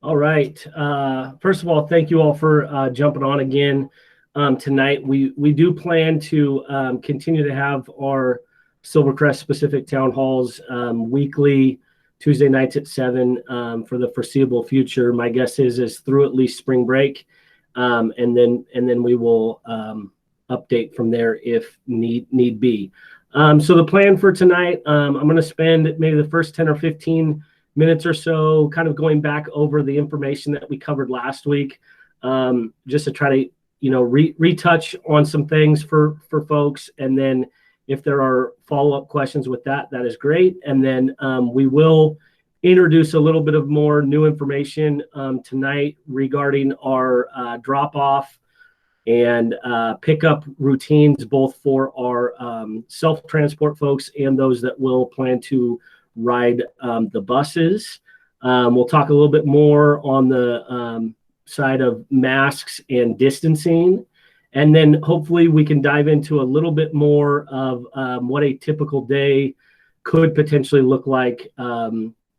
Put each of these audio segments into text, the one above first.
All right. First of all, thank you all for jumping on again tonight. We do plan to continue to have our Silvercrest specific town halls weekly, Tuesday nights at 7 for the foreseeable future. My guess is through at least spring break, and then we will update from there if need be. So the plan for tonight, I'm going to spend maybe the first 10 or 15 minutes or so kind of going back over the information that we covered last week, just to try to retouch on some things for folks, and then if there are follow-up questions with that is great. And then we will introduce a little bit of more new information tonight regarding our drop-off and pickup routines, both for our self-transport folks and those that will plan to ride the buses. We'll talk a little bit more on the side of masks and distancing. And then hopefully we can dive into a little bit more of what a typical day could potentially look like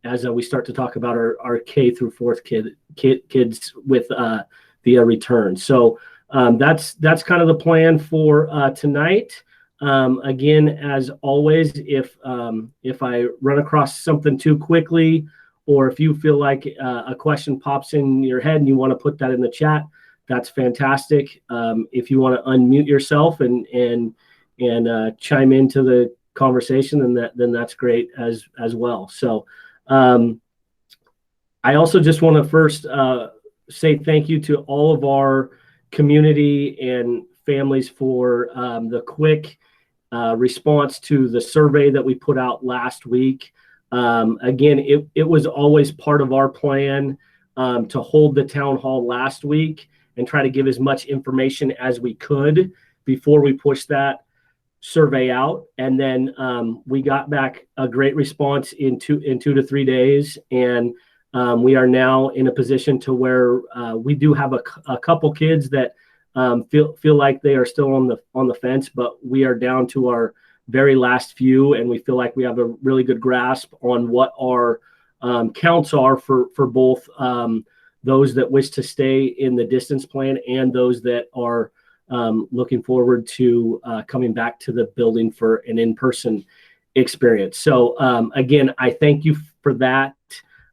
as we start to talk about our K through fourth kids with the return. So that's kind of the plan for tonight. Again, as always, if I run across something too quickly, or if you feel like a question pops in your head and you want to put that in the chat, that's fantastic. If you want to unmute yourself and chime into the conversation, then that's great as well. So I also just want to first say thank you to all of our community and families for the quick response to the survey that we put out last week. Again, it was always part of our plan to hold the town hall last week and try to give as much information as we could before we push that survey out. And then we got back a great response in 2 to 3 days. And we are now in a position to where we do have a couple kids that feel like they are still on the fence, but we are down to our very last few, and we feel like we have a really good grasp on what our counts are for both those that wish to stay in the distance plan and those that are looking forward to coming back to the building for an in-person experience. So again, I thank you for that.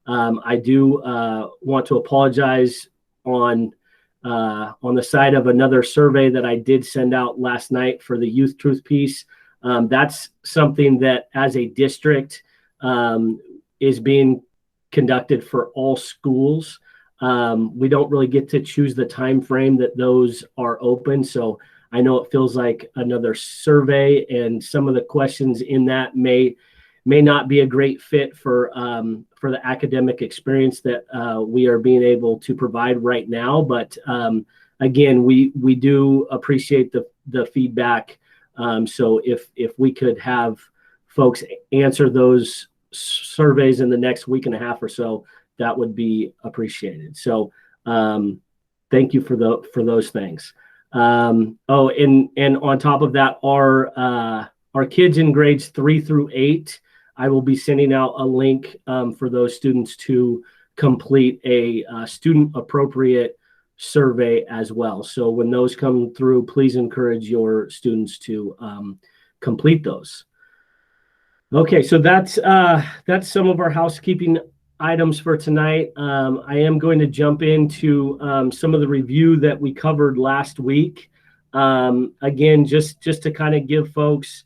I do want to apologize on the side of another survey that I did send out last night for the Youth Truth piece. That's something that as a district is being conducted for all schools. We don't really get to choose the time frame that those are open. So I know it feels like another survey, and some of the questions in that may not be a great fit for the academic experience that we are being able to provide right now. But again, we do appreciate the feedback. So if we could have folks answer those surveys in the next week and a half or so, that would be appreciated. So thank you for those things. And on top of that, our kids in grades 3 through 8, I will be sending out a link for those students to complete a student appropriate survey as well. So when those come through, please encourage your students to complete those. Okay, so that's some of our housekeeping items for tonight. I am going to jump into some of the review that we covered last week. Again, just to kind of give folks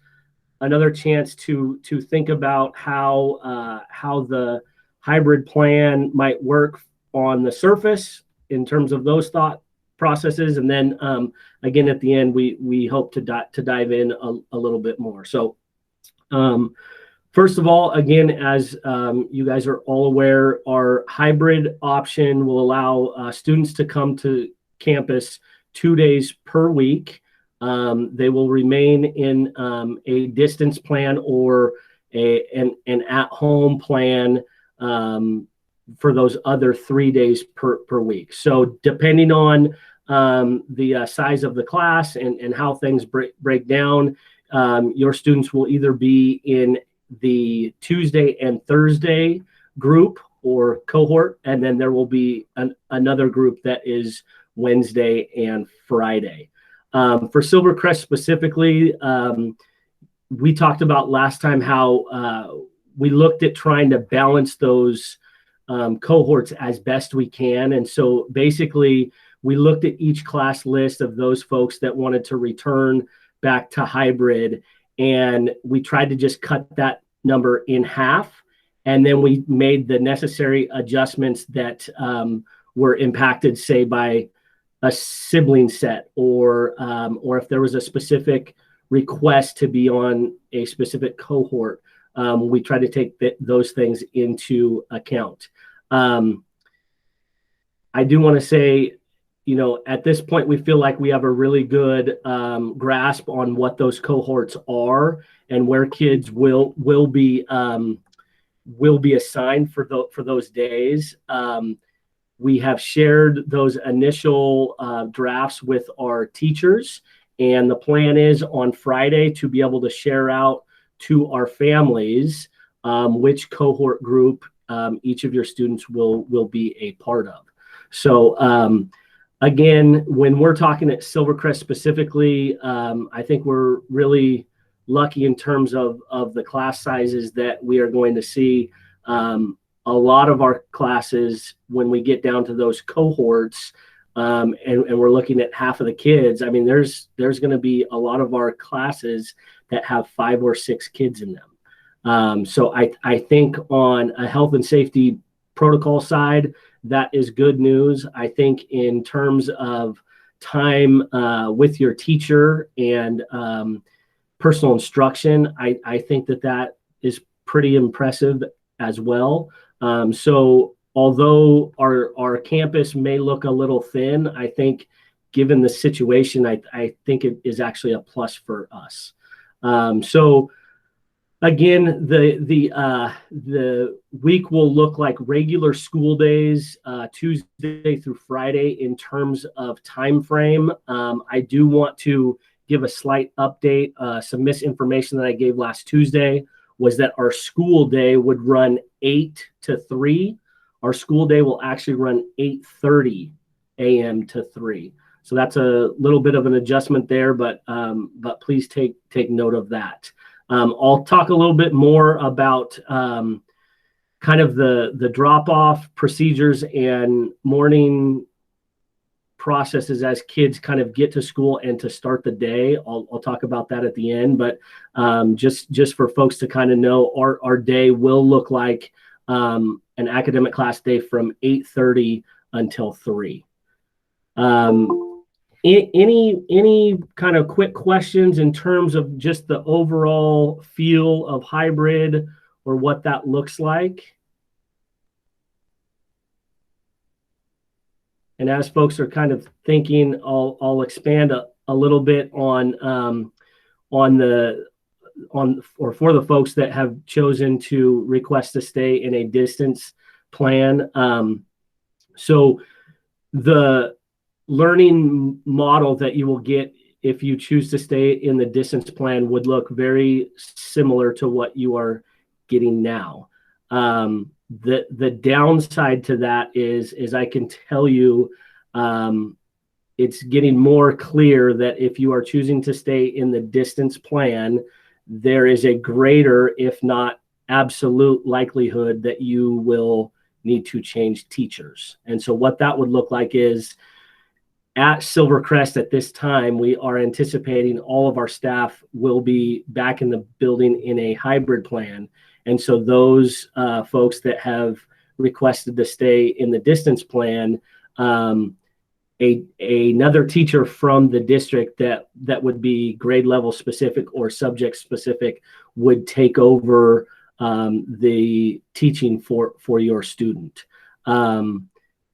another chance to think about how the hybrid plan might work on the surface in terms of those thought processes, and then again at the end we hope to dive in a little bit more. So first of all, again, as you guys are all aware, our hybrid option will allow students to come to campus 2 days per week. They will remain in a distance plan or an at-home plan for those other 3 days per week. So depending on the size of the class and how things break down, your students will either be in the Tuesday and Thursday group, or cohort, and then there will be another group that is Wednesday and Friday. For Silvercrest specifically, we talked about last time how we looked at trying to balance those cohorts as best we can. And so basically, we looked at each class list of those folks that wanted to return back to hybrid, and we tried to just cut that number in half. And then we made the necessary adjustments that were impacted, say, by a sibling set, or if there was a specific request to be on a specific cohort. We try to take those things into account. I do want to say, at this point, we feel like we have a really good grasp on what those cohorts are and where kids will be assigned for those days. We have shared those initial drafts with our teachers, and the plan is on Friday to be able to share out to our families which cohort group each of your students will be a part of. So again, when we're talking at Silvercrest specifically, I think we're really lucky in terms of the class sizes that we are going to see. A lot of our classes, when we get down to those cohorts, and we're looking at half of the kids, I mean, there's going to be a lot of our classes that have 5 or 6 kids in them. So I think on a health and safety protocol side, that is good news. I think in terms of time with your teacher and personal instruction, I think that is pretty impressive as well. So although our campus may look a little thin, I think given the situation, I think it is actually a plus for us. So again, the week will look like regular school days, Tuesday through Friday in terms of time frame. I do want to give a slight update. Some misinformation that I gave last Tuesday was that our school day would run 8 to 3. Our school day will actually run 8:30 a.m. to 3. So that's a little bit of an adjustment there, but please take note of that. I'll talk a little bit more about kind of the drop-off procedures and morning processes as kids kind of get to school and to start the day. I'll talk about that at the end, but just for folks to kind of know, our day will look like an academic class day from 8:30 until 3. Any kind of quick questions in terms of just the overall feel of hybrid or what that looks like? And as folks are kind of thinking, I'll expand a little bit for the folks that have chosen to request to stay in a distance plan. So the learning model that you will get if you choose to stay in the distance plan would look very similar to what you are getting now. The downside to that is I can tell you it's getting more clear that if you are choosing to stay in the distance plan, there is a greater, if not absolute, likelihood that you will need to change teachers. And so what that would look like is at Silvercrest at this time, we are anticipating all of our staff will be back in the building in a hybrid plan. And so those folks that have requested to stay in the distance plan, another teacher from the district that would be grade level specific or subject specific would take over the teaching for your student.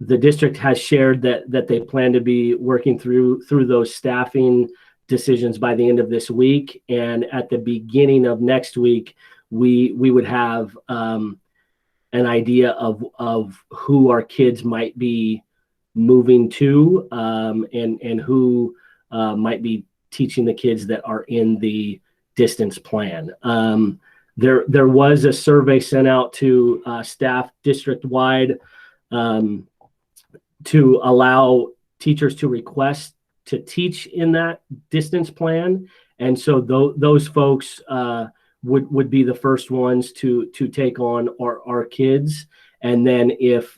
The district has shared that they plan to be working through those staffing decisions by the end of this week, and at the beginning of next week, we would have an idea of who our kids might be moving to, and who might be teaching the kids that are in the distance plan. There was a survey sent out to staff district-wide to allow teachers to request to teach in that distance plan. And so those folks would be the first ones to take on our kids. And then if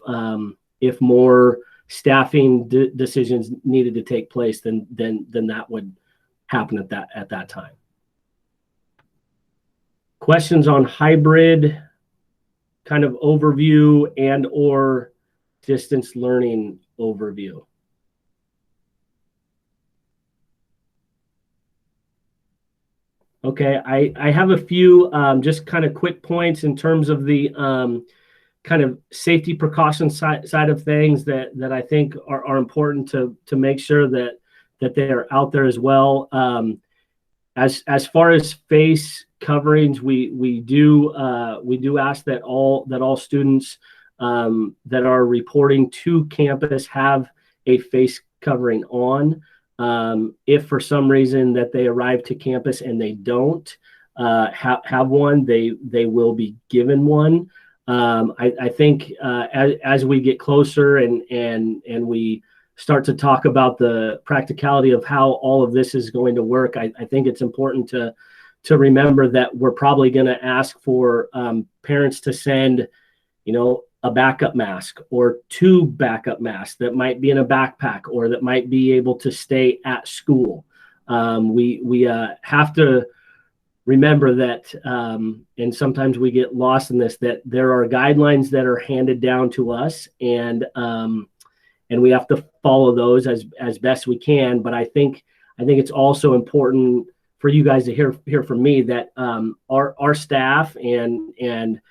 more staffing decisions needed to take place, then that would happen at that time. Questions on hybrid kind of overview and or distance learning overview? Okay, I have a few just kind of quick points in terms of the kind of safety precaution side of things that I think are important to make sure that they are out there as well. As far as face coverings, we do ask that all students that are reporting to campus have a face covering on. If for some reason that they arrive to campus and they don't have one, they will be given one. I think as we get closer and we start to talk about the practicality of how all of this is going to work, I think it's important to remember that we're probably going to ask for parents to send, a backup mask or 2 backup masks that might be in a backpack or that might be able to stay at school. We have to remember that, and sometimes we get lost in this, that there are guidelines that are handed down to us, and we have to follow those as best we can. But I think it's also important for you guys to hear from me that our staff and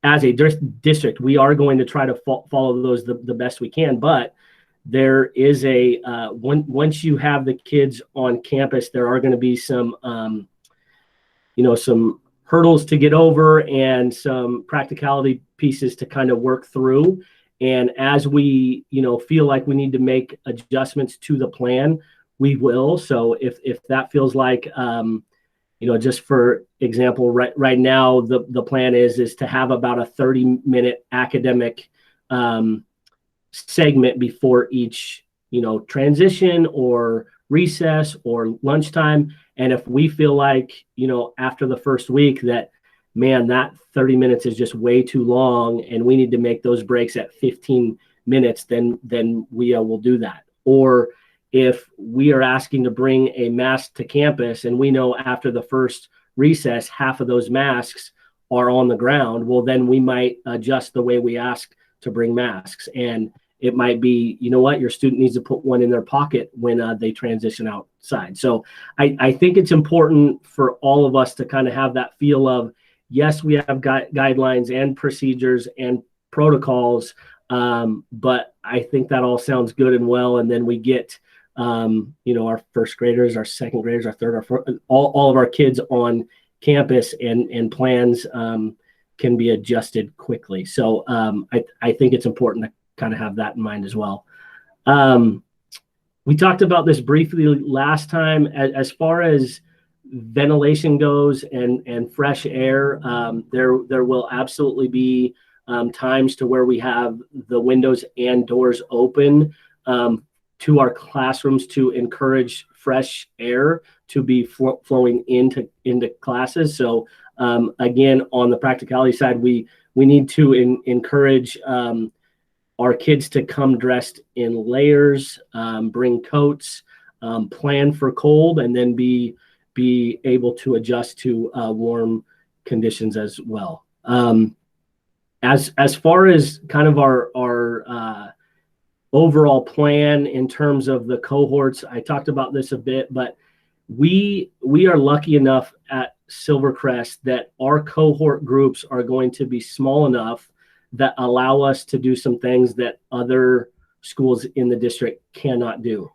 as a district, we are going to try to follow those the best we can. But there is once you have the kids on campus, there are going to be some some hurdles to get over and some practicality pieces to kind of work through. And as we feel like we need to make adjustments to the plan, we will. So if that feels like just for example, right now, the plan is to have about a 30-minute academic segment before each, transition or recess or lunchtime. And if we feel like, after the first week that, man, that 30 minutes is just way too long and we need to make those breaks at 15 minutes, then we will do that. Or if we are asking to bring a mask to campus and we know after the first recess, half of those masks are on the ground, well, then we might adjust the way we ask to bring masks. And it might be, your student needs to put one in their pocket when they transition outside. So I think it's important for all of us to kind of have that feel of, yes, we have guidelines and procedures and protocols, but I think that all sounds good and well. And then we get our first graders, our second graders, our third, our fourth, all of our kids on campus, and plans can be adjusted quickly. So I think it's important to kind of have that in mind as well. We talked about this briefly last time. As far as ventilation goes and fresh air, there will absolutely be times to where we have the windows and doors open to our classrooms to encourage fresh air to be flowing into classes. So again, on the practicality side, we need to encourage our kids to come dressed in layers, bring coats, plan for cold, and then be able to adjust to warm conditions as well. As far as kind of our overall plan in terms of the cohorts, I talked about this a bit, but we are lucky enough at Silvercrest that our cohort groups are going to be small enough that allow us to do some things that other schools in the district cannot do.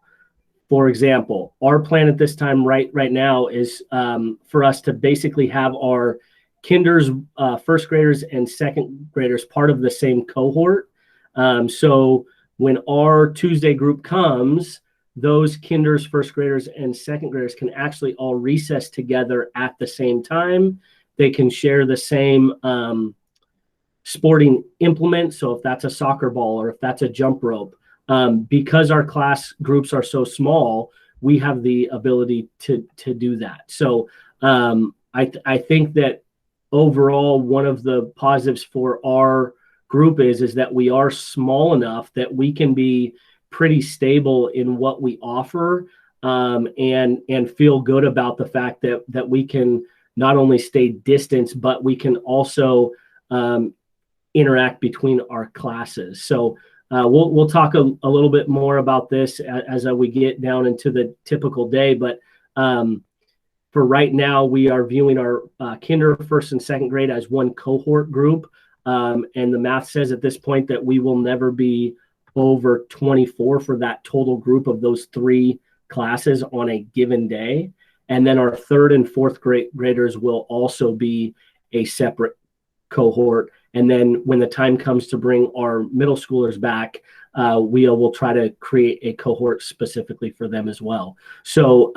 For example, our plan at this time right now is for us to basically have our kinders, first graders and second graders part of the same cohort. So when our Tuesday group comes, those kinders, first graders, and second graders can actually all recess together at the same time They can share the same sporting implement. So if that's a soccer ball or if that's a jump rope, because our class groups are so small, we have the ability to do that. So I think that overall, one of the positives for our group is that we are small enough that we can be pretty stable in what we offer, and feel good about the fact that we can not only stay distant, but we can also interact between our classes. So we'll talk a little bit more about this as we get down into the typical day. But for right now, we are viewing our kinder, first, and second grade as one cohort group. And the math says at this point that we will never be over 24 for that total group of those 3 classes on a given day. And then our third and fourth graders will also be a separate cohort. And then when the time comes to bring our middle schoolers back, we will try to create a cohort specifically for them as well. So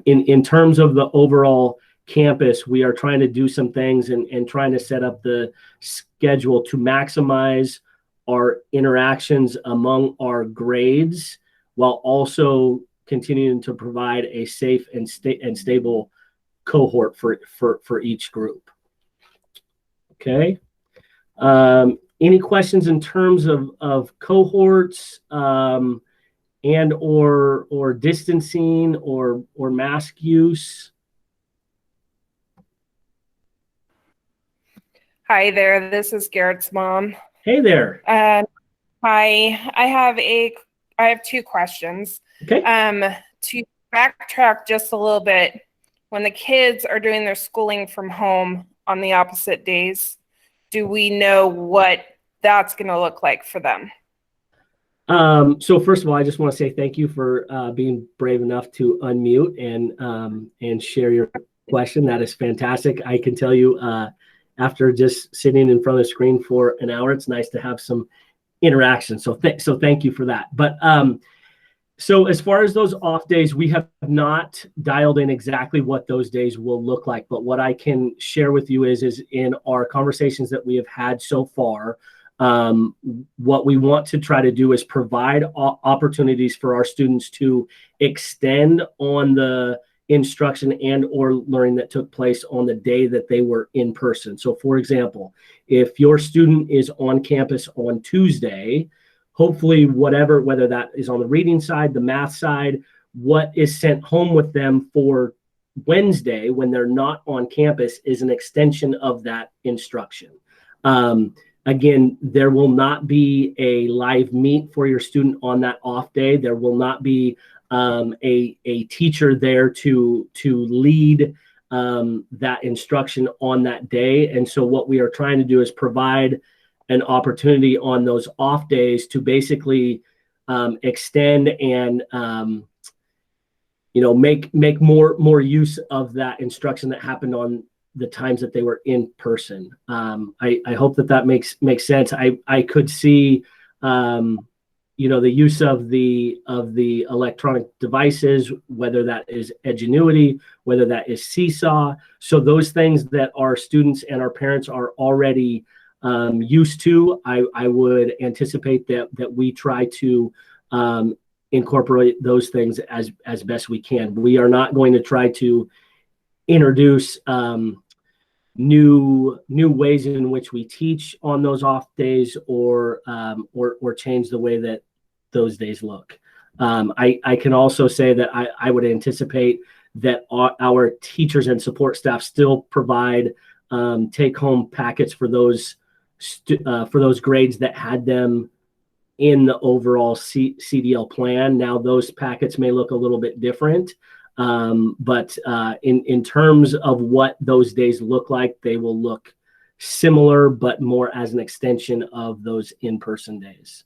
in terms of the overall campus, we are trying to do some things and trying to set up the schedule to maximize our interactions among our grades, while also continuing to provide a safe and stable cohort for each group. Okay. Any questions in terms of cohorts and or distancing or mask use? Hi there, this is Garrett's mom. Hey there. Hi, I have 2 questions. Okay. To backtrack just a little bit, when the kids are doing their schooling from home on the opposite days, do we know what that's going to look like for them? So first of all, I just want to say thank you for being brave enough to unmute and share your question. That is fantastic. I can tell you, after just sitting in front of the screen for an hour, it's nice to have some interaction. So thank you for that. But so as far as those off days, we have not dialed in exactly what those days will look like. But what I can share with you is in our conversations that we have had so far, what we want to try to do is provide opportunities for our students to extend on the instruction and or learning that took place on the day that they were in person. So for example, if your student is on campus on Tuesday, hopefully whether that is on the reading side, the math side, what is sent home with them for Wednesday when they're not on campus is an extension of that instruction. Again, there will not be a live meet for your student on that off day. There will not be a teacher there to lead that instruction on that day. And so what we are trying to do is provide an opportunity on those off days to basically extend and make more use of that instruction that happened on the times that they were in person. I hope that makes sense. I could see the use of the electronic devices, whether that is Edgenuity, whether that is Seesaw. So those things that our students and our parents are already used to, I would anticipate that we try to incorporate those things as best we can. We are not going to try to introduce new ways in which we teach on those off days or change the way that those days look. I can also say that I would anticipate that our teachers and support staff still provide take-home packets for those grades that had them in the overall CDL plan. Now those packets may look a little bit different, but in terms of what those days look like, they will look similar, but more as an extension of those in-person days.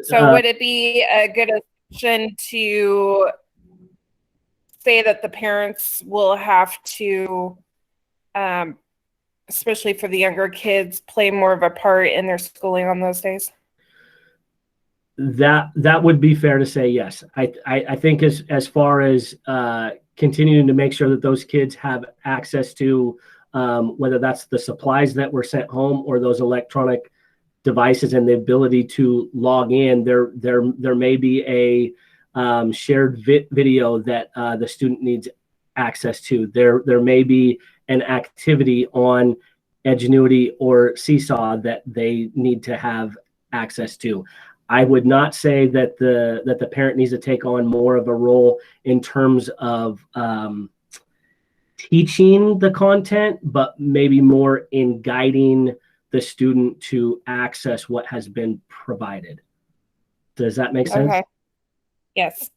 So would it be a good assumption to say that the parents will have to, especially for the younger kids, play more of a part in their schooling on those days? That would be fair to say, yes. I think as far as continuing to make sure that those kids have access to whether that's the supplies that were sent home or those electronic devices and the ability to log in. There may be a shared video that the student needs access to. There may be an activity on Edgenuity or Seesaw that they need to have access to. I would not say that the parent needs to take on more of a role in terms of teaching the content, but maybe more in guiding the student to access what has been provided. Does that make sense? Okay. Yes.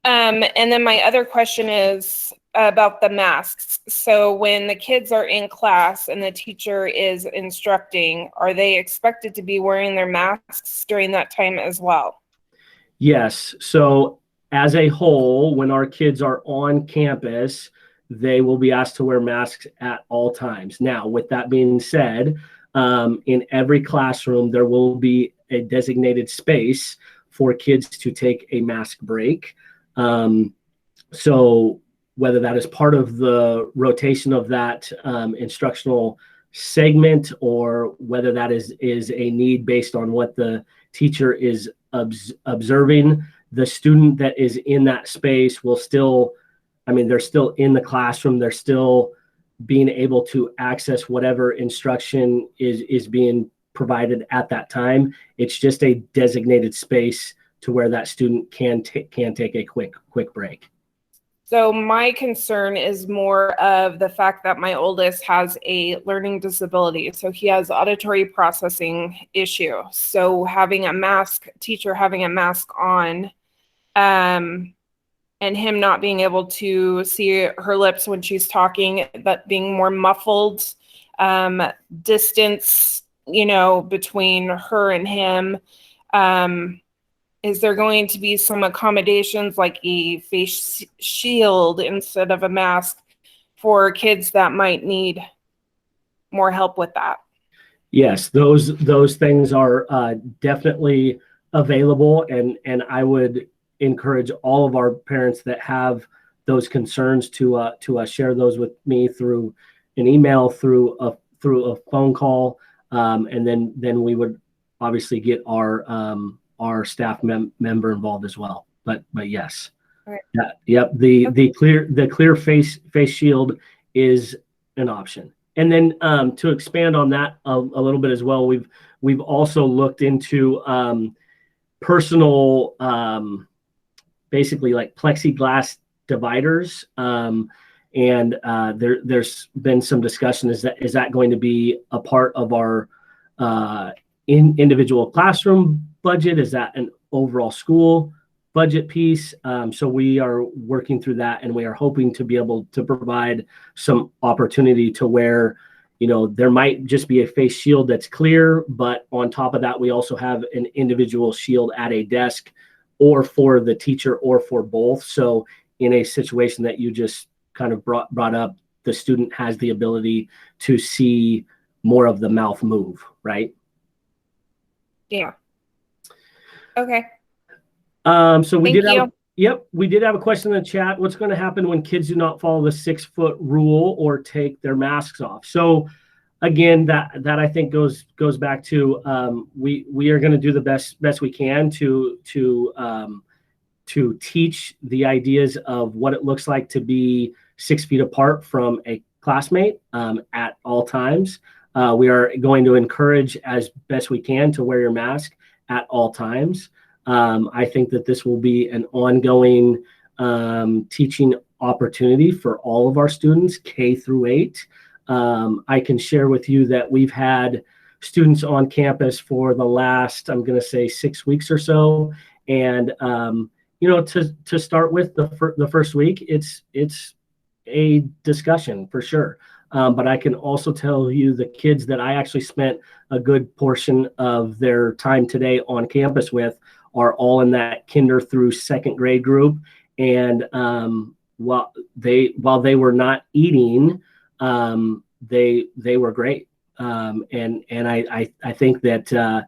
And then my other question is about the masks. So when the kids are in class and the teacher is instructing, are they expected to be wearing their masks during that time as well? Yes. So as a whole, when our kids are on campus, they will be asked to wear masks at all times. Now, with that being said, in every classroom, there will be a designated space for kids to take a mask break. So whether that is part of the rotation of that instructional segment, or whether that is a need based on what the teacher is observing, the student that is in that space will still, they're still in the classroom. They're still being able to access whatever instruction is being provided at that time. It's just a designated space to where that student can take a quick break. So my concern is more of the fact that my oldest has a learning disability. So he has auditory processing issue. So having a mask, teacher having a mask on, and him not being able to see her lips when she's talking, but being more muffled, distance, between her and him. Is there going to be some accommodations like a face shield instead of a mask for kids that might need more help with that? Yes, those things are definitely available, and I would encourage all of our parents that have those concerns to share those with me through an email, through a phone call, and then we would obviously get our staff member involved as well. But yes, right. Yep. The clear face shield is an option. And then to expand on that a little bit as well, we've also looked into personal, basically like plexiglass dividers. And there's been some discussion, is that going to be a part of our individual classroom budget? Is that an overall school budget piece? So we are working through that, and we are hoping to be able to provide some opportunity to where, there might just be a face shield that's clear, but on top of that, we also have an individual shield at a desk, or for the teacher, or for both. So in a situation that you just kind of brought up, the student has the ability to see more of the mouth move, right? Yeah. Okay. So we Thank you. We did have a question in the chat. What's going to happen when kids do not follow the 6-foot rule or take their masks off? So again, that I think goes back to we are going to do the best we can to teach the ideas of what it looks like to be 6 feet apart from a classmate at all times. We are going to encourage as best we can to wear your mask at all times. I think that this will be an ongoing teaching opportunity for all of our students, K through 8. I can share with you that we've had students on campus for the last, I'm going to say 6 weeks or so. And, to start with the first week, it's a discussion for sure. But I can also tell you the kids that I actually spent a good portion of their time today on campus with are all in that kinder through 2nd grade group. And while they were not eating, they were great. And I think that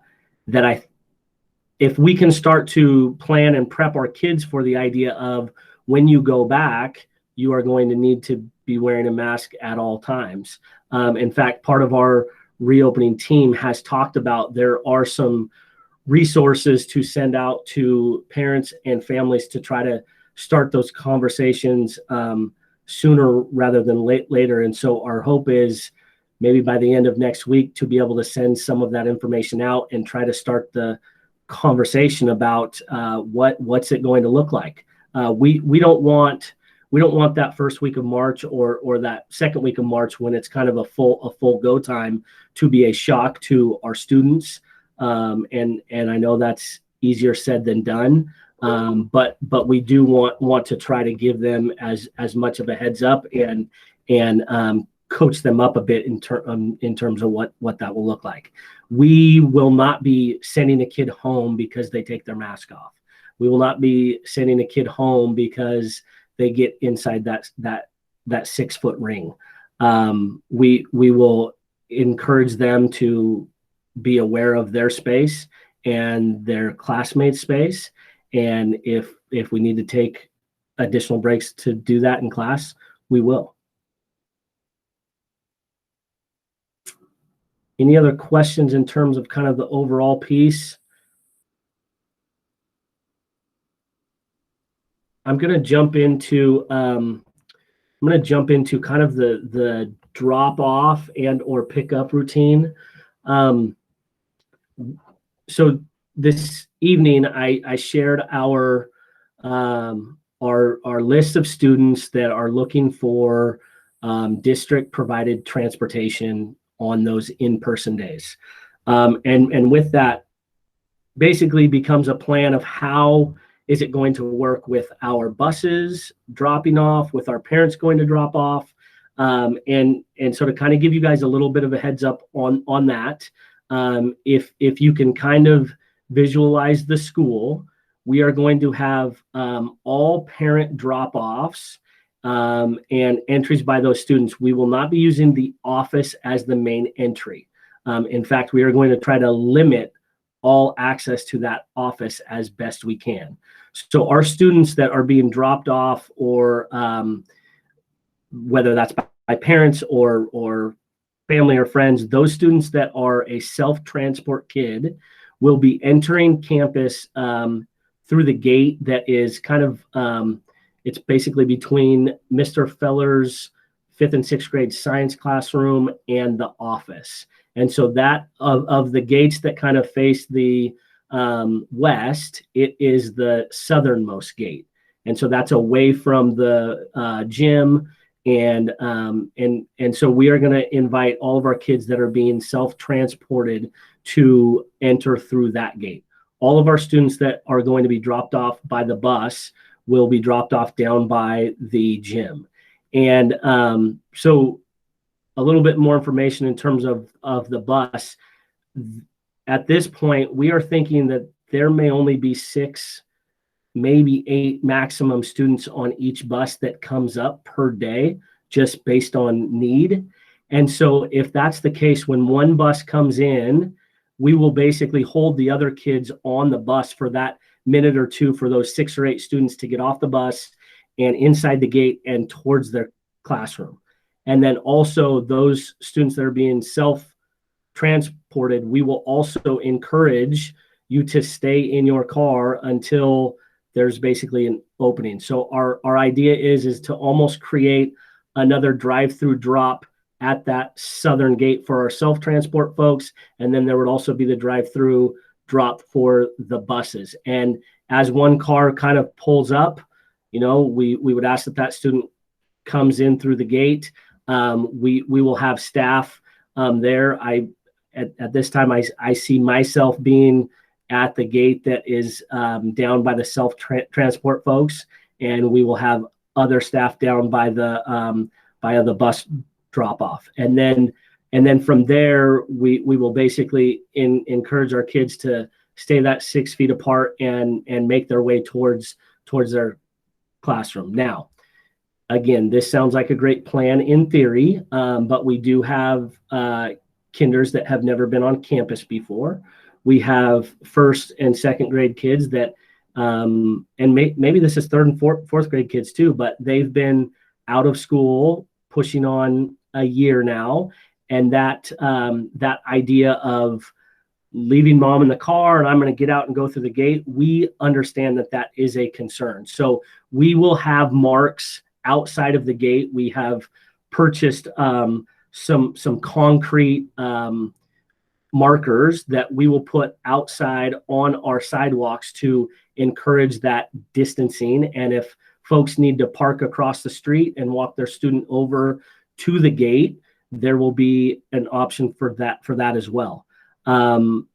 if we can start to plan and prep our kids for the idea of when you go back, you are going to need to be wearing a mask at all times. In fact, part of our reopening team has talked about there are some resources to send out to parents and families to try to start those conversations sooner rather than later. And so our hope is maybe by the end of next week to be able to send some of that information out and try to start the conversation about what's it going to look like. We don't want that first week of March or that second week of March when it's kind of a full go time to be a shock to our students. And I know that's easier said than done. But we do want to try to give them as much of a heads up and coach them up a bit in terms of what that will look like. We will not be sending a kid home because they take their mask off. We will not be sending a kid home because they get inside that 6-foot ring. We will encourage them to be aware of their space and their classmates' space. And if we need to take additional breaks to do that in class, we will. Any other questions in terms of kind of the overall piece? I'm going to jump into kind of the drop off and or pickup routine. So this evening, I shared our list of students that are looking for district provided transportation on those in-person days. And with that basically becomes a plan of how is it going to work with our buses dropping off, with our parents going to drop off, and so to kind of give you guys a little bit of a heads up on that. If you can kind of visualize the school, we are going to have all parent drop-offs and entries by those students. We will not be using the office as the main entry. In fact, we are going to try to limit all access to that office as best we can. So our students that are being dropped off, or whether that's by parents or family or friends, those students that are a self-transport kid will be entering campus through the gate that is kind of, it's basically between Mr. Feller's 5th and 6th grade science classroom and the office. And so that of the gates that kind of face the west, it is the southernmost gate. And so that's away from the gym. And so we are going to invite all of our kids that are being self-transported to enter through that gate. All of our students that are going to be dropped off by the bus will be dropped off down by the gym. And so a little bit more information in terms of the bus. At this point, we are thinking that there may only be 6, maybe 8 maximum students on each bus that comes up per day, just based on need. And so if that's the case, when one bus comes in, we will basically hold the other kids on the bus for that minute or two for those 6 or 8 students to get off the bus and inside the gate and towards their classroom. And then also those students that are being self-transported, we will also encourage you to stay in your car until there's basically an opening. So our idea is to almost create another drive-through drop at that southern gate for our self-transport folks. And then there would also be the drive-through drop for the buses. And as one car kind of pulls up, we would ask that student comes in through the gate. We will have staff there. At this time, I see myself being at the gate that is down by the self-transport folks, and we will have other staff down by the bus drop-off. And then from there, we will basically encourage our kids to stay that 6 feet apart and make their way towards their classroom. Now, again, this sounds like a great plan in theory, but we do have kinders that have never been on campus before. We have 1st and 2nd grade kids that, and maybe this is 3rd and 4th grade kids too, but they've been out of school, pushing on a year now. And that idea of leaving mom in the car and I'm going to get out and go through the gate, we understand that is a concern. So we will have marks outside of the gate. We have purchased some concrete markers that we will put outside on our sidewalks to encourage that distancing. And if folks need to park across the street and walk their student over to the gate, there will be an option for that as well. And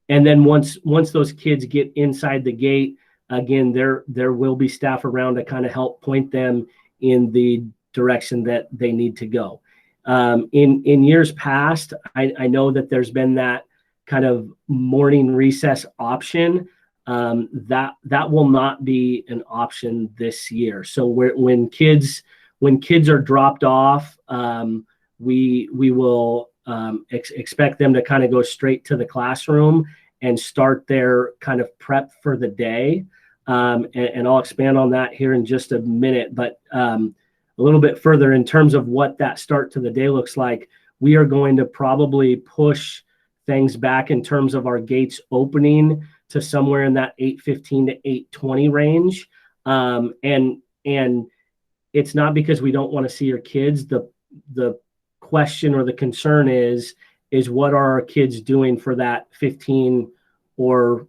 then once those kids get inside the gate, again, there will be staff around to kind of help point them in the direction that they need to go. In years past, I know that there's been that kind of morning recess option. That will not be an option this year. So when kids are dropped off, we will expect them to kind of go straight to the classroom and start their kind of prep for the day. And I'll expand on that here in just a minute, but a little bit further in terms of what that start to the day looks like, we are going to probably push things back in terms of our gates opening to somewhere in that 8:15 to 8:20 range. And it's not because we don't want to see your kids. The question or the concern is what are our kids doing for that 15 or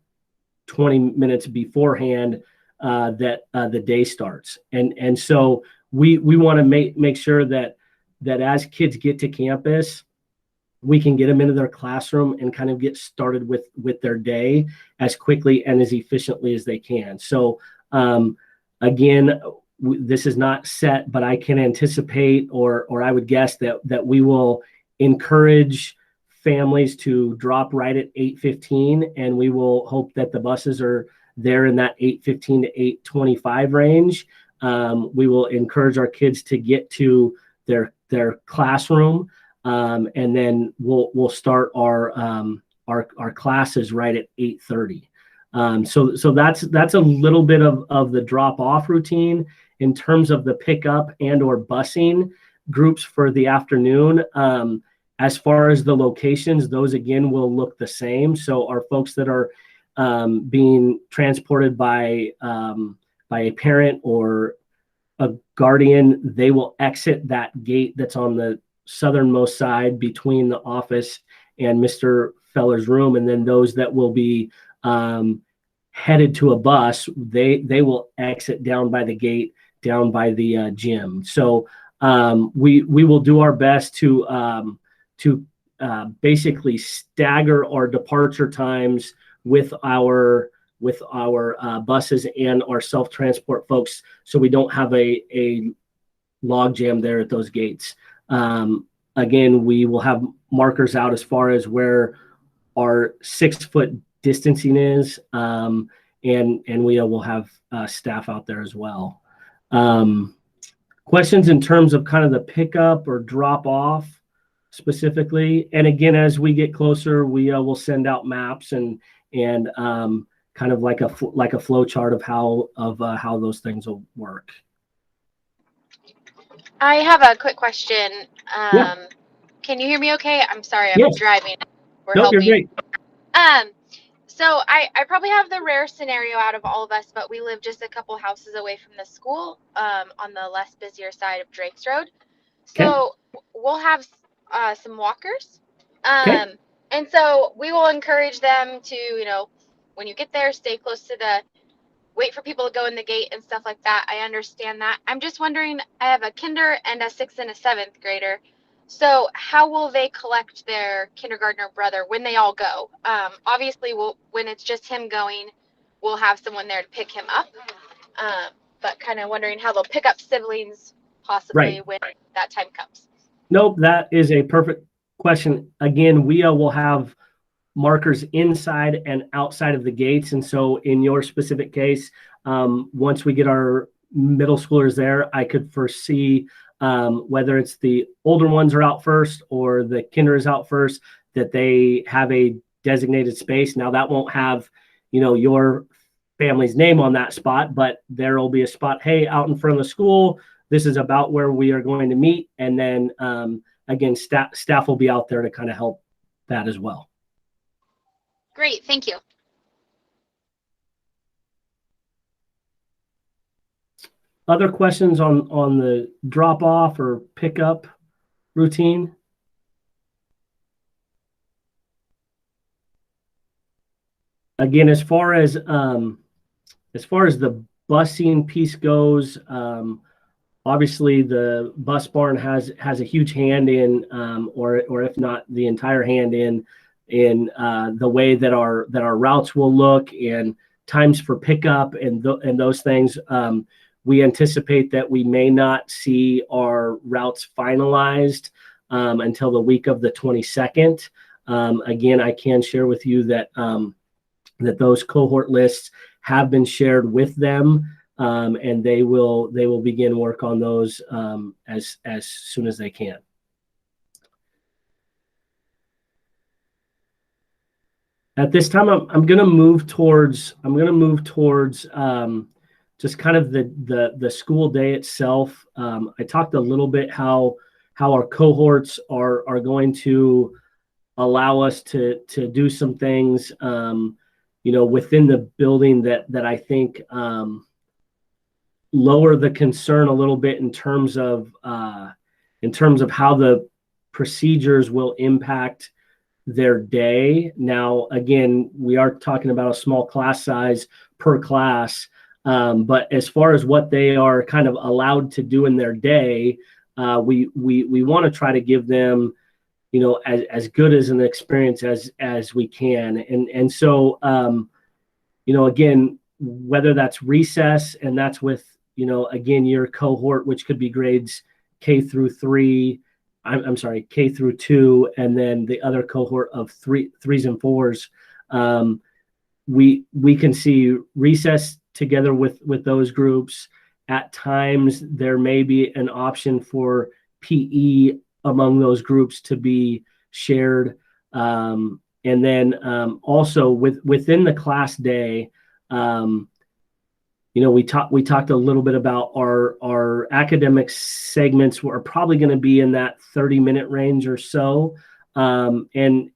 20 minutes beforehand that the day starts. And so we want to make sure that as kids get to campus, we can get them into their classroom and kind of get started with their day as quickly and as efficiently as they can. So again, this is not set, but I can anticipate or I would guess that we will encourage families to drop right at 8:15, and we will hope that the buses are there in that 8:15 to 8:25 range. We will encourage our kids to get to their classroom, and then we'll start our classes right at 8:30. So that's a little bit of the drop off routine. In terms of the pickup and or busing groups for the afternoon, as far as the locations, those again will look the same. So our folks that are being transported by a parent or a guardian, they will exit that gate that's on the southernmost side between the office and Mr. Feller's room. And then those that will be headed to a bus, they will exit down by the gate, down by the gym. So we will do our best to basically stagger our departure times with our buses and our self-transport folks, so we don't have a log jam there at those gates. Again, we will have markers out as far as where our 6-foot distancing is, and we will have staff out there as well. Questions in terms of kind of the pickup or drop off specifically, and again, as we get closer, we will send out maps and kind of like a flow chart of how those things will work. I have a quick question. Yeah. Can you hear me okay? I'm sorry, I'm Yes. driving. We're Nope, helping. you're great. So I probably have the rare scenario out of all of us, but we live just a couple houses away from the school, on the less busier side of Drake's Road. So we'll have some walkers. And so we will encourage them to, when you get there, stay close to wait for people to go in the gate and stuff like that. I understand that. I'm just wondering, I have a kinder and a 6th and a 7th grader. So how will they collect their kindergartner brother when they all go? Obviously, when it's just him going, we'll have someone there to pick him up. But kind of wondering how they'll pick up siblings possibly when that time comes. Nope, that is a perfect question. Again, we will have markers inside and outside of the gates. And so in your specific case, once we get our middle schoolers there, I could foresee whether it's the older ones are out first or the kinder is out first, that they have a designated space. Now that won't have, your family's name on that spot, but there will be a spot, hey, out in front of the school, this is about where we are going to meet. And then again, staff will be out there to kind of help that as well. Great, thank you. Other questions on the drop off or pickup routine? Again, as far as the busing piece goes, obviously the bus barn has a huge hand in, or if not the entire hand in the way that our routes will look and times for pickup and those things. We anticipate that we may not see our routes finalized until the week of the 22nd. Again, I can share with you that that those cohort lists have been shared with them, and they will begin work on those as soon as they can. At this time, I'm going to move towards just kind of the school day itself. I talked a little bit how our cohorts are going to allow us to do some things, within the building that I think lower the concern a little bit in terms of how the procedures will impact their day. Now, again, we are talking about a small class size per class. But as far as what they are kind of allowed to do in their day, we want to try to give them, as good as an experience as we can. And so, again, whether that's recess, and that's with, again, your cohort, which could be grades K through 2, and then the other cohort of 3s and 4s. We can see recess together with those groups. At times, there may be an option for PE among those groups to be shared. And then also within the class day, we talked a little bit about our academic segments are probably going to be in that 30-minute range or so. And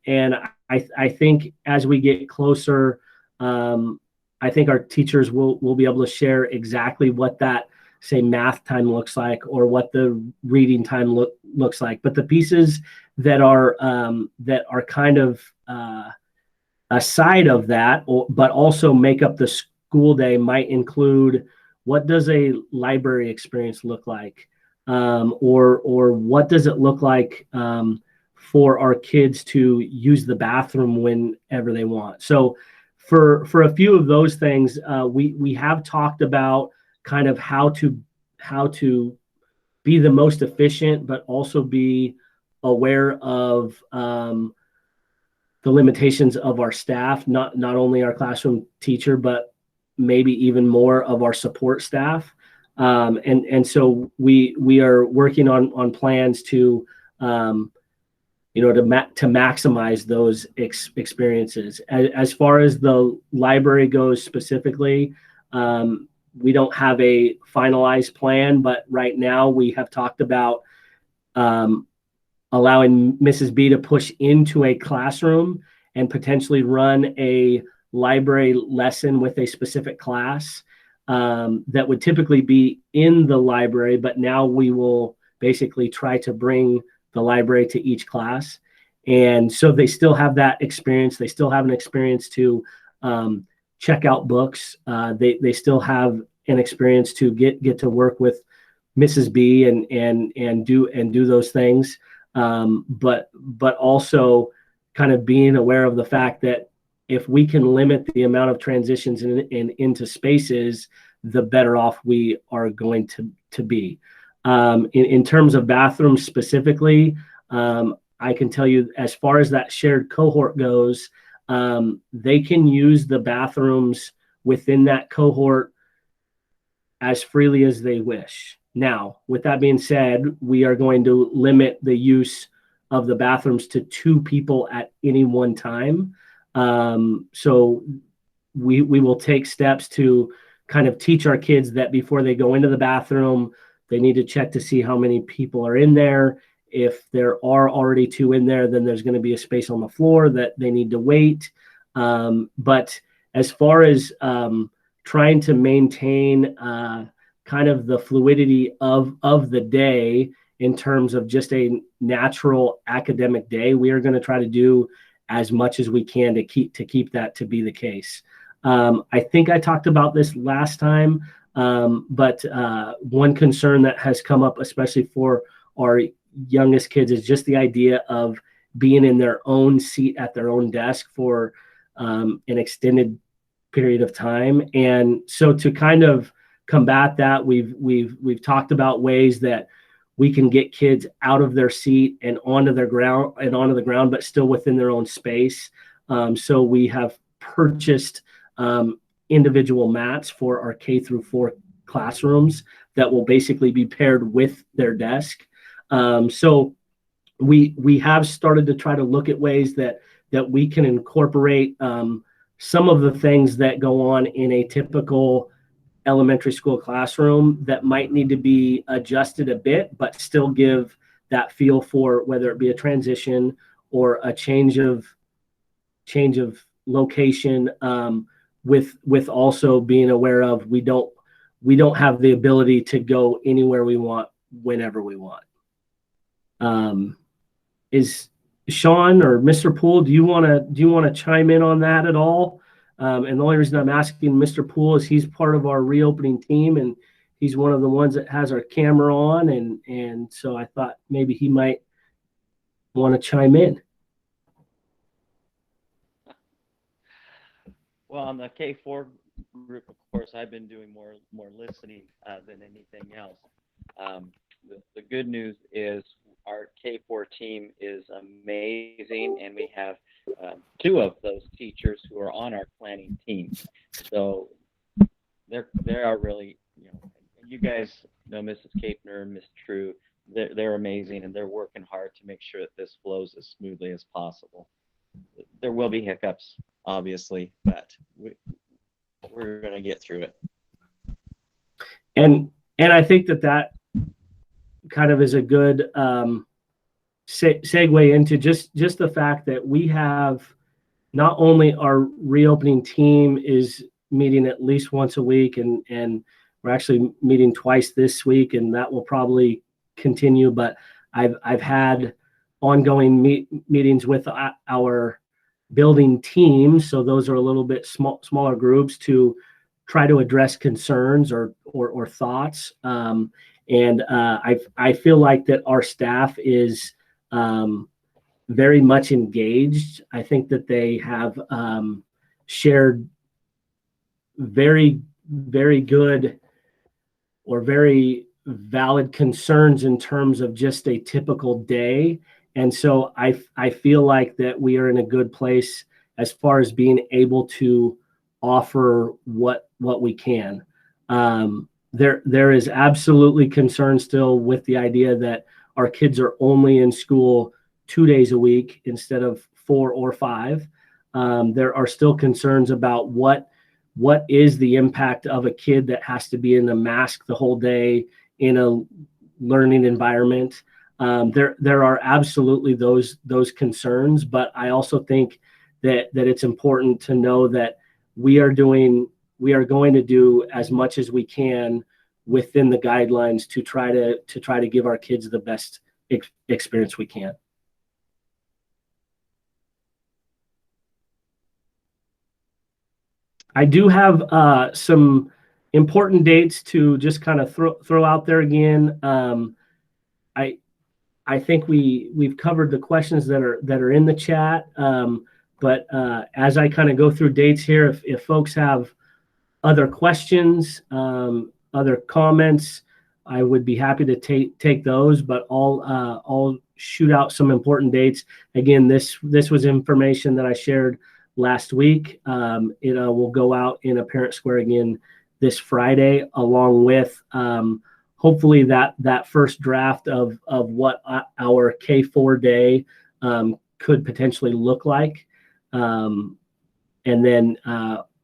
I think as we get closer, I think our teachers will be able to share exactly what that, say, math time looks like, or what the reading time looks like. But the pieces that are kind of aside of that, but also make up the school day, might include, what does a library experience look like, or what does it look like for our kids to use the bathroom whenever they want. So for a few of those things, we have talked about kind of how to be the most efficient, but also be aware of the limitations of our staff, not only our classroom teacher, but maybe even more of our support staff. And so we are working on plans to maximize those experiences. As far as the library goes specifically, we don't have a finalized plan, but right now we have talked about allowing Mrs. B to push into a classroom and potentially run a library lesson with a specific class that would typically be in the library, but now we will basically try to bring the library to each class. And so they still have that experience. They still have an experience to check out books. They still have an experience to get to work with Mrs. B and do those things. But also kind of being aware of the fact that if we can limit the amount of transitions into spaces, the better off we are going to be. In terms of bathrooms specifically, I can tell you, as far as that shared cohort goes, they can use the bathrooms within that cohort as freely as they wish. Now, with that being said, we are going to limit the use of the bathrooms to 2 people at any one time. So we will take steps to kind of teach our kids that before they go into the bathroom, They need to check to see how many people are in there. If there are already 2 in there, then there's going to be a space on the floor that they need to wait. But as far as trying to maintain kind of the fluidity of the day in terms of just a natural academic day, we are going to try to do as much as we can to keep that to be the case. I think I talked about this last time, but one concern that has come up, especially for our youngest kids, is just the idea of being in their own seat at their own desk for an extended period of time. And so to kind of combat that, we've talked about ways that we can get kids out of their seat and onto the ground, but still within their own space. So we have purchased individual mats for our K-4 classrooms that will basically be paired with their desk. So we have started to try to look at ways that we can incorporate some of the things that go on in a typical elementary school classroom that might need to be adjusted a bit, but still give that feel for whether it be a transition or a change of location, with also being aware of we don't have the ability to go anywhere we want whenever we want. Is Sean or Mr. Poole, do you want to chime in on that at all? And the only reason I'm asking Mr. Poole is he's part of our reopening team, and he's one of the ones that has our camera on, and so I thought maybe he might want to chime in. Well, on the K4 group, of course, I've been doing more listening than anything else. The good news is our K4 team is amazing, and we have 2 of those teachers who are on our planning team. So they are really, you guys know Mrs. Capner, Miss True. They're amazing, and they're working hard to make sure that this flows as smoothly as possible. There will be hiccups, obviously, but we're going to get through it. And I think that kind of is a good segue into just the fact that we have not only our reopening team is meeting at least once a week, and we're actually meeting twice this week, and that will probably continue. But I've had ongoing meetings with our building team, so those are a little bit smaller groups to try to address concerns or thoughts. And I feel like that our staff is very much engaged. I think that they have shared very, very good or very valid concerns in terms of just a typical day. And so I feel like that we are in a good place as far as being able to offer what we can. There is absolutely concern still with the idea that our kids are only in school 2 days a week instead of 4 or 5. There are still concerns about what is the impact of a kid that has to be in a mask the whole day in a learning environment. There are absolutely those concerns, but I also think that it's important to know that we are going to do as much as we can within the guidelines to try to give our kids the best experience we can. I do have some important dates to just kind of throw out there again. I think we've covered the questions that are in the chat. But as I kind of go through dates here, if folks have other questions, other comments, I would be happy to take those. But I'll shoot out some important dates. Again, this was information that I shared last week. It will go out in a Parent Square again this Friday, along with hopefully that first draft of what our K4 day could potentially look like. And then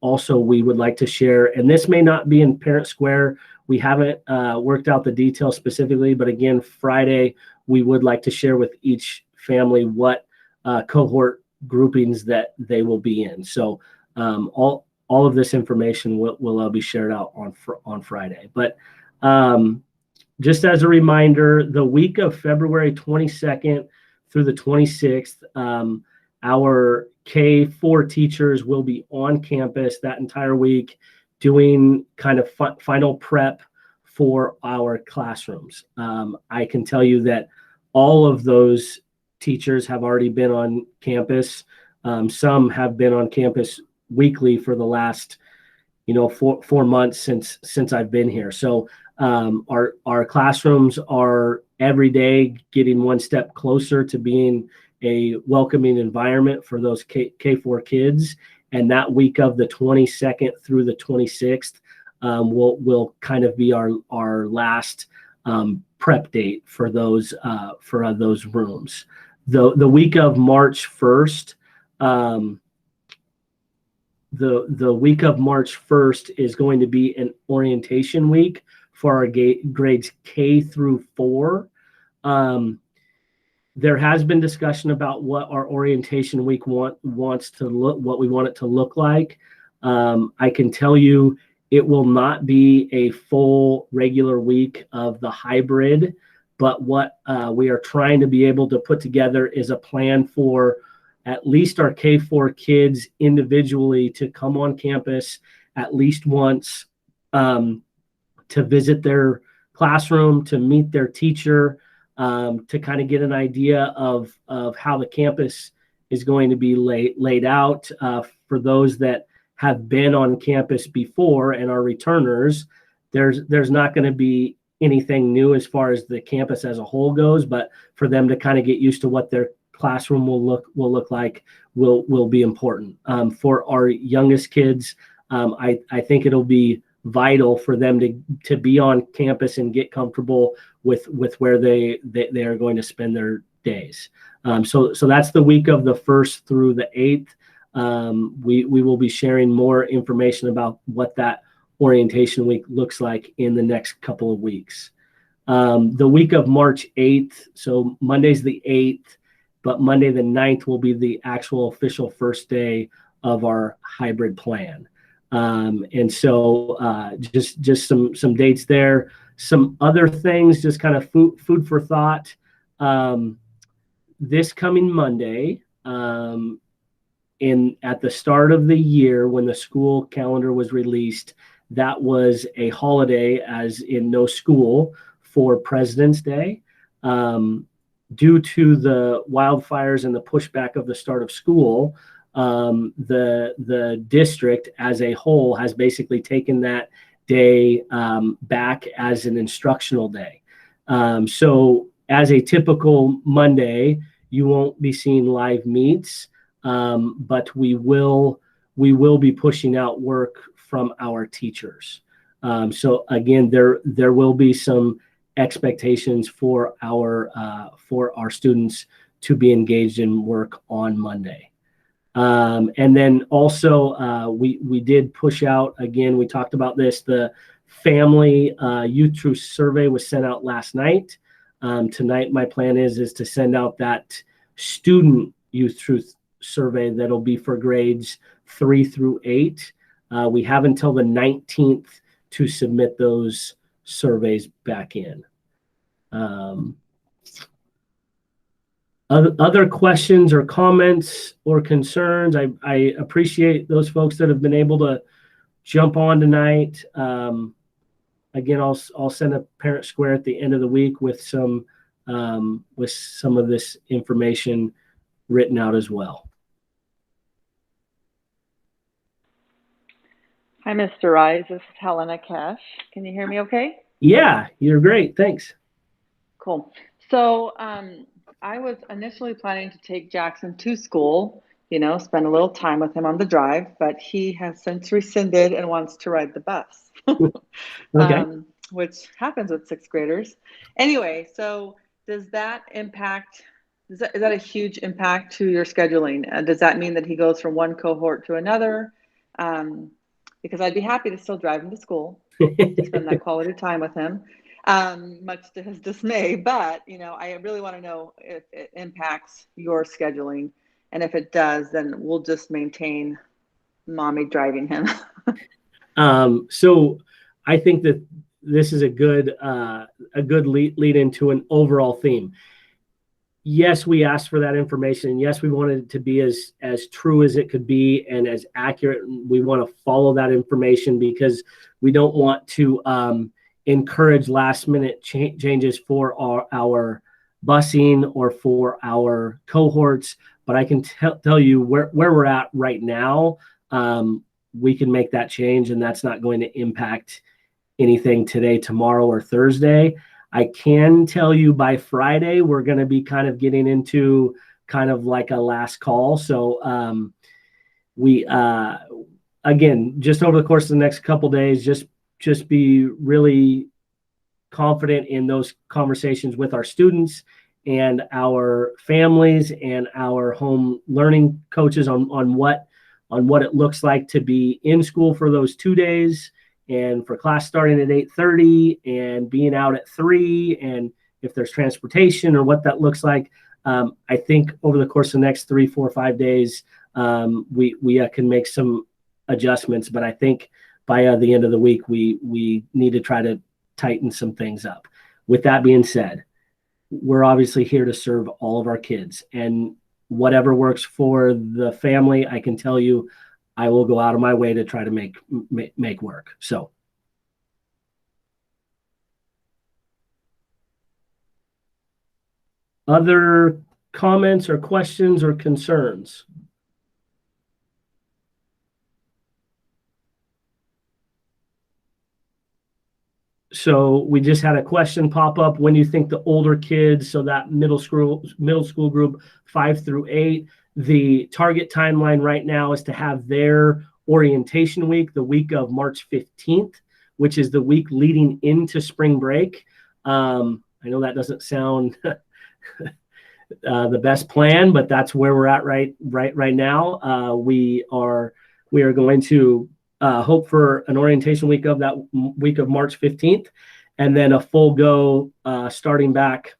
also we would like to share, and this may not be in Parent Square. We haven't worked out the details specifically, but again, Friday, we would like to share with each family what cohort groupings that they will be in. So all of this information will be shared out on Friday. But just as a reminder, the week of February 22nd through the 26th, our K4 teachers will be on campus that entire week doing kind of final prep for our classrooms. I can tell you that all of those teachers have already been on campus. Some have been on campus weekly for the last, 4 months since I've been here. So our classrooms are every day getting one step closer to being a welcoming environment for those K4 kids. And that week of the 22nd through the 26th will kind of be our last prep date for those rooms. The week of March 1st, the week of March 1st is going to be an orientation week for our grades K through 4. There has been discussion about what our orientation week wants to look, what we want it to look like. I can tell you it will not be a full regular week of the hybrid, but what we are trying to be able to put together is a plan for at least our K4 kids individually to come on campus at least once, to visit their classroom, to meet their teacher, to kind of get an idea of how the campus is going to be laid out. For those that have been on campus before and are returners, there's not going to be anything new as far as the campus as a whole goes, but for them to kind of get used to what their classroom will look like will be important. For our youngest kids, I think it'll be vital for them to be on campus and get comfortable with where they are going to spend their days. So that's the week of the 1st through the 8th. We will be sharing more information about what that orientation week looks like in the next couple of weeks. The week of March 8th, so Monday's the 8th, but Monday the 9th will be the actual official first day of our hybrid plan. And so just some dates there. Some other things, just kind of food for thought. This coming Monday, at the start of the year when the school calendar was released, that was a holiday, as in no school, for President's Day. Due to the wildfires and the pushback of the start of school, the district as a whole has basically taken that day back as an instructional day. So as a typical Monday, you won't be seeing live meets, but we will be pushing out work from our teachers. So again, there will be some expectations for our students to be engaged in work on Monday. And then also we did push out, again, we talked about this, the family youth truth survey was sent out last night. Tonight, my plan is to send out that student youth truth survey that'll be for grades 3 through 8. We have until the 19th to submit those surveys back in. Other questions or comments or concerns? I appreciate those folks that have been able to jump on tonight. Again, I'll send a parent square at the end of the week with some of this information written out as well. Hi, Mr. Rise. This is Helena Cash. Can you hear me okay? Yeah, you're great. Thanks. Cool. So I was initially planning to take Jackson to school, spend a little time with him on the drive, but he has since rescinded and wants to ride the bus, Okay. Which happens with 6th graders. Anyway, so does that impact, is that a huge impact to your scheduling? Does that mean that he goes from one cohort to another? because I'd be happy to still drive him to school, to spend that quality time with him, much to his dismay. But, you know, I really want to know if it impacts your scheduling. And if it does, then we'll just maintain mommy driving him. So I think that this is a good lead into an overall theme. Yes, we asked for that information. Yes, we wanted it to be as true as it could be and as accurate. We want to follow that information because we don't want to encourage last minute changes for our busing or for our cohorts. But I can tell you where we're at right now. We can make that change, and that's not going to impact anything today, tomorrow, or Thursday. I can tell you by Friday, we're going to be kind of getting into kind of like a last call. So we, again, just over the course of the next couple of days, just be really confident in those conversations with our students and our families and our home learning coaches on what it looks like to be in school for those 2 days, and for class starting at 8:30 and being out at 3, and if there's transportation or what that looks like. I think over the course of the next 3, 4, 5 days, we can make some adjustments, but I think by the end of the week, we need to try to tighten some things up. With that being said, we're obviously here to serve all of our kids, and whatever works for the family, I can tell you, I will go out of my way to try to make work. So. Other comments or questions or concerns? So we just had a question pop up. When do you think the older kids, so that middle school group 5 through 8, the target timeline right now is to have their orientation week the week of March 15th, which is the week leading into spring break. I know that doesn't sound the best plan, but that's where we're at right now. We are going to hope for an orientation week of that week of March 15th, and then a full go starting back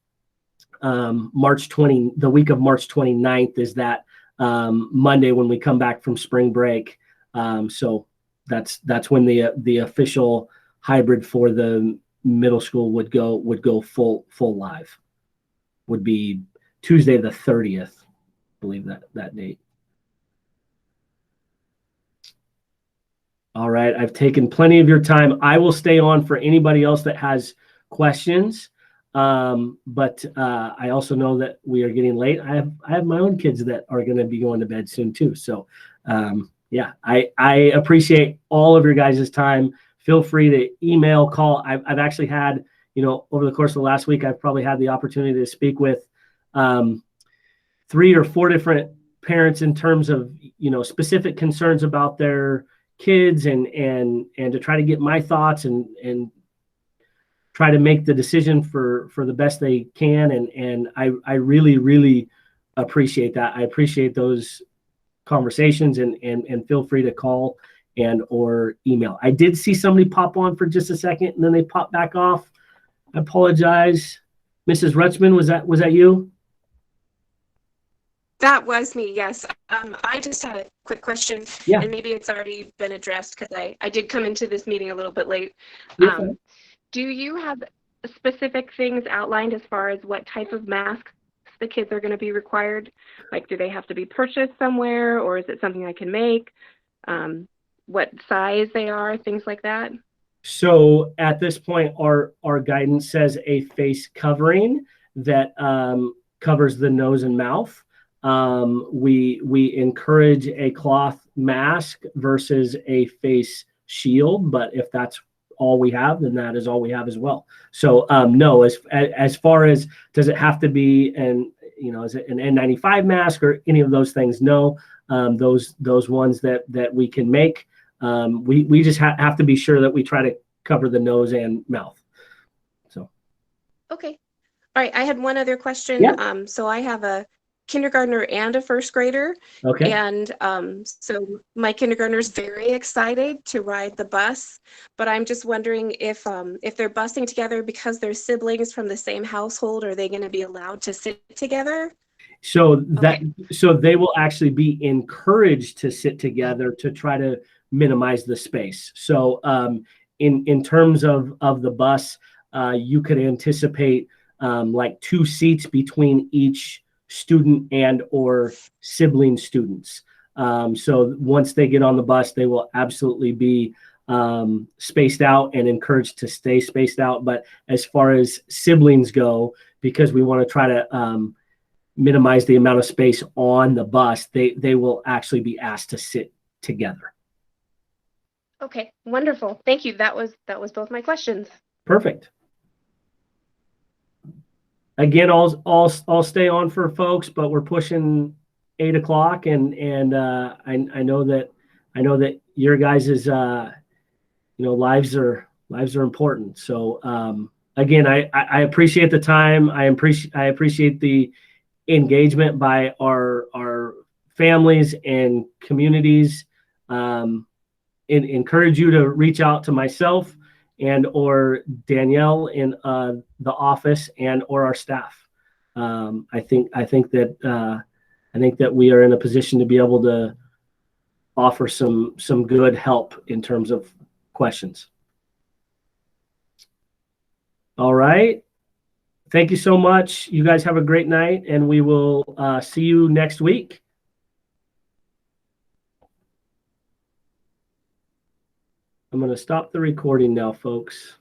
the week of March 29th is that Monday when we come back from spring break. So that's when the official hybrid for the middle school would go full live. Would be Tuesday the 30th, I believe that date. All right, I've taken plenty of your time. I will stay on for anybody else that has questions. But I also know that we are getting late. I have my own kids that are going to be going to bed soon too. So yeah, I appreciate all of your guys' time. Feel free to email, call. I've actually had, over the course of the last week, I've probably had the opportunity to speak with 3 or 4 different parents in terms of, specific concerns about their kids and to try to get my thoughts and try to make the decision for the best they can. And I really, really appreciate that. I appreciate those conversations and feel free to call and or email. I did see somebody pop on for just a second and then they pop back off. I apologize. Mrs. Rutschman, was that you? That was me, yes. I just had a quick question, Yeah. and maybe it's already been addressed because I did come into this meeting a little bit late. Do you have specific things outlined as far as what type of masks the kids are going to be required? Like, do they have to be purchased somewhere, or is it something I can make? What size they are, things like that? So at this point, our guidance says a face covering that covers the nose and mouth. We encourage a cloth mask versus a face shield, but if that's all we have, then that is all we have as well. So no, as far as does it have to be is it an N95 mask or any of those things? No, those ones that we can make. We just have to be sure that we try to cover the nose and mouth. So. Okay. All right. I had one other question. Yeah. So I have a kindergartner and a first grader. Okay. And so my kindergartner is very excited to ride the bus, but I'm just wondering if they're busing together because they're siblings from the same household, are they going to be allowed to sit together? So Okay. so they will actually be encouraged to sit together to try to minimize the space. So in terms of the bus, you could anticipate like 2 seats between each student and or sibling students. So once they get on the bus, they will absolutely be spaced out and encouraged to stay spaced out. But as far as siblings go, because we want to try to minimize the amount of space on the bus, they will actually be asked to sit together. Okay, wonderful. Thank you. That was both my questions. Perfect. Again, I'll stay on for folks, but we're pushing 8 o'clock, and I know that your guys' lives are important. So again, I appreciate the time. I appreciate the engagement by our families and communities. Encourage you to reach out to myself and or Danielle in the office and or our staff. I think that we are in a position to be able to offer some good help in terms of questions. All right. Thank you so much. You guys have a great night, and we will see you next week. I'm going to stop the recording now, folks.